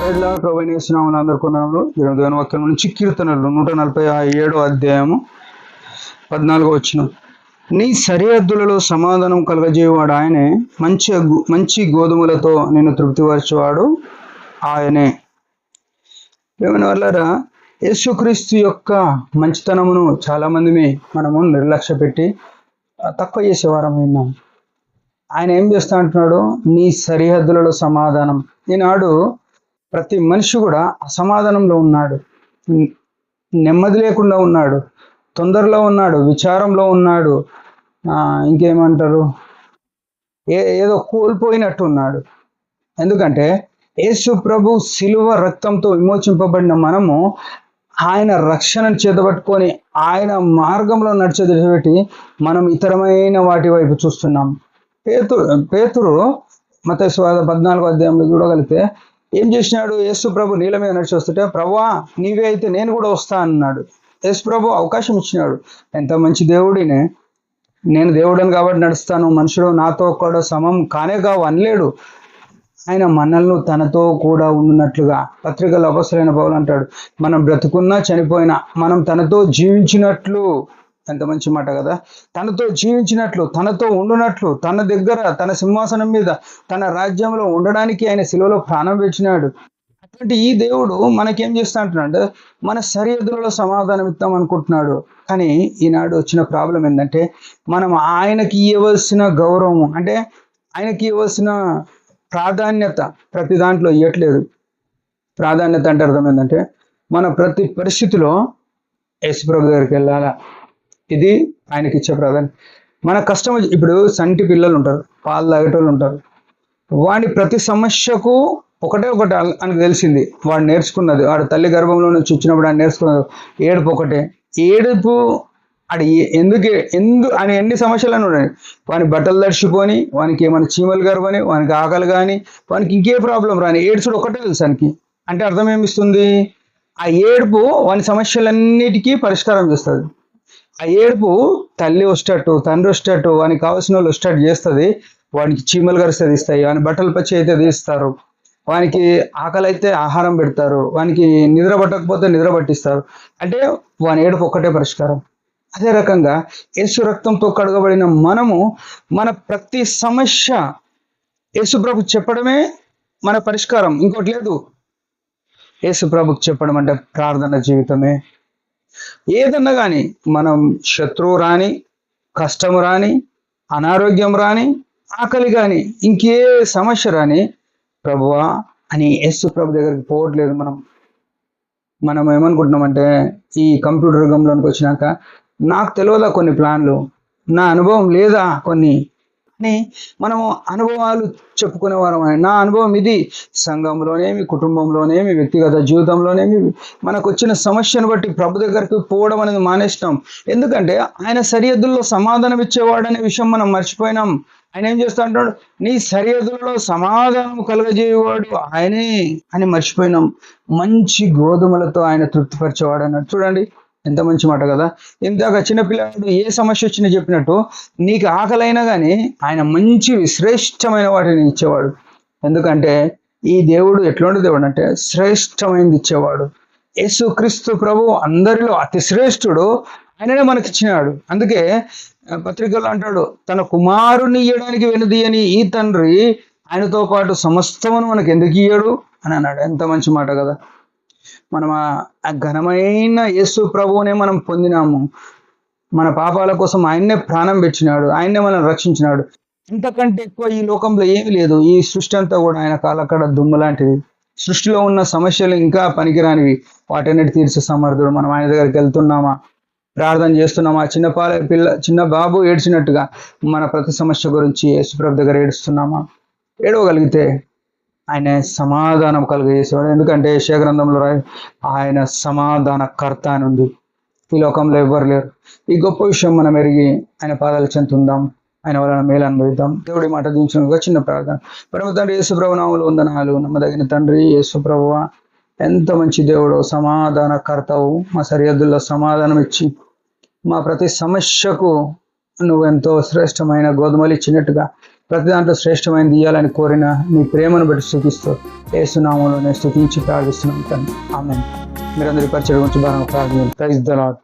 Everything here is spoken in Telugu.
ప్రభుత్వం అందరు కొన్నాము దేవుని వాక్యం నుంచి కీర్తనలు 147 అధ్యాయము 14 వచ్చిన నీ సరిహద్దులలో సమాధానం కలగజేయవాడు ఆయనే, మంచి గోధుమలతో నిన్ను తృప్తిపరచేవాడు ఆయనే. దేవుని వల్లరా యేసుక్రీస్తు యొక్క మంచితనమును చాలా మంది మనము నిర్లక్ష్య పెట్టి తక్కువ చేసేవారం విన్నాం. ఆయన ఏం చేస్తా అంటున్నాడు? నీ సరిహద్దులలో సమాధానం. ఈనాడు ప్రతి మనిషి కూడా అసమాధానంలో ఉన్నాడు, నెమ్మది లేకుండా ఉన్నాడు, తొందరలో ఉన్నాడు, విచారంలో ఉన్నాడు, ఇంకేమంటారు, ఏదో కోల్పోయినట్టు ఉన్నాడు. ఎందుకంటే యేసు ప్రభు శిలువ రక్తంతో విమోచింపబడిన మనము ఆయన రక్షణను చేతబట్టుకొని ఆయన మార్గంలో నడిచేదిపెట్టి మనం ఇతరమైన వాటి వైపు చూస్తున్నాం. పేతురు మత్తయి సువార్త 14వ అధ్యాయంలో చూడగలిగితే ఏం చేసినాడు? యేసు ప్రభు నీళ్ళ మీద నడిచి వస్తుంటే, ప్రభువా నీవే అయితే నేను కూడా వస్తా అన్నాడు. యేసు ప్రభు అవకాశం ఇచ్చినాడు. ఎంత మంచి దేవుడినే, నేను దేవుడని కాబట్టి నడుస్తాను, మనుషుడు నాతో కూడా సమం కానే కావు అనలేడు. ఆయన మనల్ని తనతో కూడా ఉన్నట్లుగా పత్రికల అపొస్తలుడైన పౌలు అంటాడు, మనం బ్రతుకున్నా చనిపోయినా మనం తనతో జీవించినట్లు. ఎంత మంచి మాట కదా! తనతో జీవించినట్లు, తనతో ఉండునట్లు, తన దగ్గర తన సింహాసనం మీద తన రాజ్యంలో ఉండడానికి ఆయన శిలువలో ప్రాణం పెట్టినాడు. అటువంటి ఈ దేవుడు మనకేం చేస్తా అంటున్నాడు? మన సరిహద్దులలో సమాధానం ఇద్దాం అనుకుంటున్నాడు. కానీ ఈనాడు వచ్చిన ప్రాబ్లం ఏంటంటే, మనం ఆయనకి ఇవ్వవలసిన గౌరవం, అంటే ఆయనకి ఇవ్వవలసిన ప్రాధాన్యత ప్రతి దాంట్లో ఇవ్వట్లేదు. ప్రాధాన్యత అంటే అర్థం ఏంటంటే, మన ప్రతి పరిస్థితిలో యేసుప్రభు దగ్గరికి వెళ్ళాలా, ఇది ఆయనకి ఇచ్చే ప్రాధాన్యత. మన కష్టం ఇప్పుడు సంటి పిల్లలు ఉంటారు, పాలు తాగేటోళ్ళు ఉంటారు, వాడి ప్రతి సమస్యకు ఒకటే ఆయనకు తెలిసింది, వాడు నేర్చుకున్నది, వాడు తల్లి గర్భంలో నుంచి వచ్చినప్పుడు ఆయన నేర్చుకున్నది ఏడుపు ఒకటే. ఏడుపు అది అని ఎన్ని సమస్యలను ఉన్నాయి. వాని బట్టలు తడిచిపోని, వానికి ఏమైనా చీమలు గర్వని, వానికి ఆకలి కానీ, వానికి ఇంకే ప్రాబ్లం రాని, ఏడుచుడు ఒకటే తెలుసు ఆయనకి. అంటే అర్థం ఏమిస్తుంది? ఆ ఏడుపు వాని సమస్యలన్నిటికీ పరిష్కారం చేస్తుంది. ఆ ఏడుపు తల్లి వచ్చేటట్టు, తండ్రి వచ్చేటట్టు, వానికి కావాల్సిన వాళ్ళు వచ్చేటట్టు చేస్తుంది. వానికి చీమలు గరిస్తే తీస్తాయి, వాని బట్టలు పచ్చి అయితే తీస్తారు, వానికి ఆకలి అయితే ఆహారం పెడతారు, వానికి నిద్ర పట్టకపోతే నిద్ర పట్టిస్తారు. అంటే వాని ఏడుపు ఒక్కటే పరిష్కారం. అదే రకంగా యేసు రక్తంతో కడగబడిన మనము మన ప్రతి సమస్య యేసు ప్రభుకు చెప్పడమే మన పరిష్కారం, ఇంకోటి లేదు. యేసు ప్రభుకు చెప్పడం అంటే ప్రార్థన జీవితమే. ఏదన్నా కానీ మనం శత్రువు రాని, కష్టము రాని, అనారోగ్యం రాని, ఆకలి కానీ, ఇంకే సమస్య రాని, ప్రభువా అని యేసు ప్రభు దగ్గరికి పోవట్లేదు. మనం ఏమనుకుంటున్నామంటే, ఈ కంప్యూటర్ యుగంలోనికి వచ్చినాక నాకు తెలియదా కొన్ని ప్లాన్లు, నా అనుభవం లేదా కొన్ని అని మనము అనుభవాలు చెప్పుకునేవారం. నా అనుభవం ఇది, సంఘంలోనేమి, కుటుంబంలోనేమి, వ్యక్తిగత జీవితంలోనేమి మనకు వచ్చిన సమస్యను బట్టి ప్రభు దగ్గరికి పోవడం అనేది మానేస్తాం. ఎందుకంటే ఆయన సరిహద్దుల్లో సమాధానం ఇచ్చేవాడు అనే విషయం మనం మర్చిపోయినాం. ఆయన ఏం చేస్తా అంటాడు? నీ సరిహద్దులలో సమాధానం కలగజేయవాడు ఆయనే అని మర్చిపోయినాం. మంచి గోధుమలతో ఆయన తృప్తిపరిచేవాడు అన్నాడు. చూడండి ఎంత మంచి మాట కదా! ఇందాక చిన్నపిల్లాడు ఏ సమస్య వచ్చినా చెప్పినట్టు, నీకు ఆకలైనా కానీ ఆయన మంచి శ్రేష్టమైన వాటిని ఇచ్చేవాడు. ఎందుకంటే ఈ దేవుడు ఎట్లాంటి దేవుడు అంటే శ్రేష్టమైనది ఇచ్చేవాడు. యేసుక్రీస్తు ప్రభు అందరిలో అతి శ్రేష్ఠుడు, ఆయననే మనకి ఇచ్చినాడు. అందుకే పత్రికలు అంటాడు, తన కుమారుని ఇయ్యడానికి వెనుదీయని ఈ తండ్రి ఆయనతో పాటు సమస్తమును మనకు ఎందుకు ఇయ్యడు అని అన్నాడు. ఎంత మంచి మాట కదా! మనం ఆ ఘనమైన యేసు ప్రభువునే మనం పొందినాము. మన పాపాల కోసం ఆయన్నే ప్రాణం పెట్టినాడు, ఆయన్నే మనం రక్షించినాడు. ఇంతకంటే ఎక్కువ ఈ లోకంలో ఏమీ లేదు. ఈ సృష్టి అంతా కూడా ఆయన కాలక్కడ దుమ్ము లాంటిది. సృష్టిలో ఉన్న సమస్యలు ఇంకా పనికిరానివి, వాటన్నిటి తీర్చే సమర్థుడు. మనం ఆయన దగ్గరికి వెళ్తున్నామా, ప్రార్థన చేస్తున్నామా? చిన్న బాబు ఏడ్చినట్టుగా మన ప్రతి సమస్య గురించి యేసు ప్రభు దగ్గర ఏడుస్తున్నామా? ఏడవగలిగితే ఆయన సమాధానం కలుగజేసేవాడు. ఎందుకంటే యెషయా గ్రంథంలో ఆయన సమాధానకర్త అని ఉంది. ఈ లోకంలో ఎవ్వరు లేరు. ఈ గొప్ప విషయం మనం ఎరిగి ఆయన పాదాలు చెందుతుందాం, ఆయన వలన మేలు అనుభవిద్దాం. దేవుడి మాట దించిన చిన్న ప్రార్థన. పరమ తండ్రి యేసు ప్రభు నామములో వందనాలు. నమ్మదగిన తండ్రి యేసు ప్రభువా, ఎంత మంచి దేవుడు, సమాధానకర్తవు. మా సరిహద్దుల్లో సమాధానం ఇచ్చి మా ప్రతి సమస్యకు నువ్వు ఎంతో శ్రేష్టమైన గోధుమలు ఇచ్చినట్టుగా ప్రతి దాంట్లో శ్రేష్టమైనది ఇవ్వాలని కోరిన నీ ప్రేమను బట్టి స్తుతిస్తూ యేసునామములో నేను స్తుతించి ప్రార్థిస్తున్నాను తండ్రి. ఆమేన్. మీరందరి పరిచయం గురించి బాగా ప్రార్థన. Praise the lord.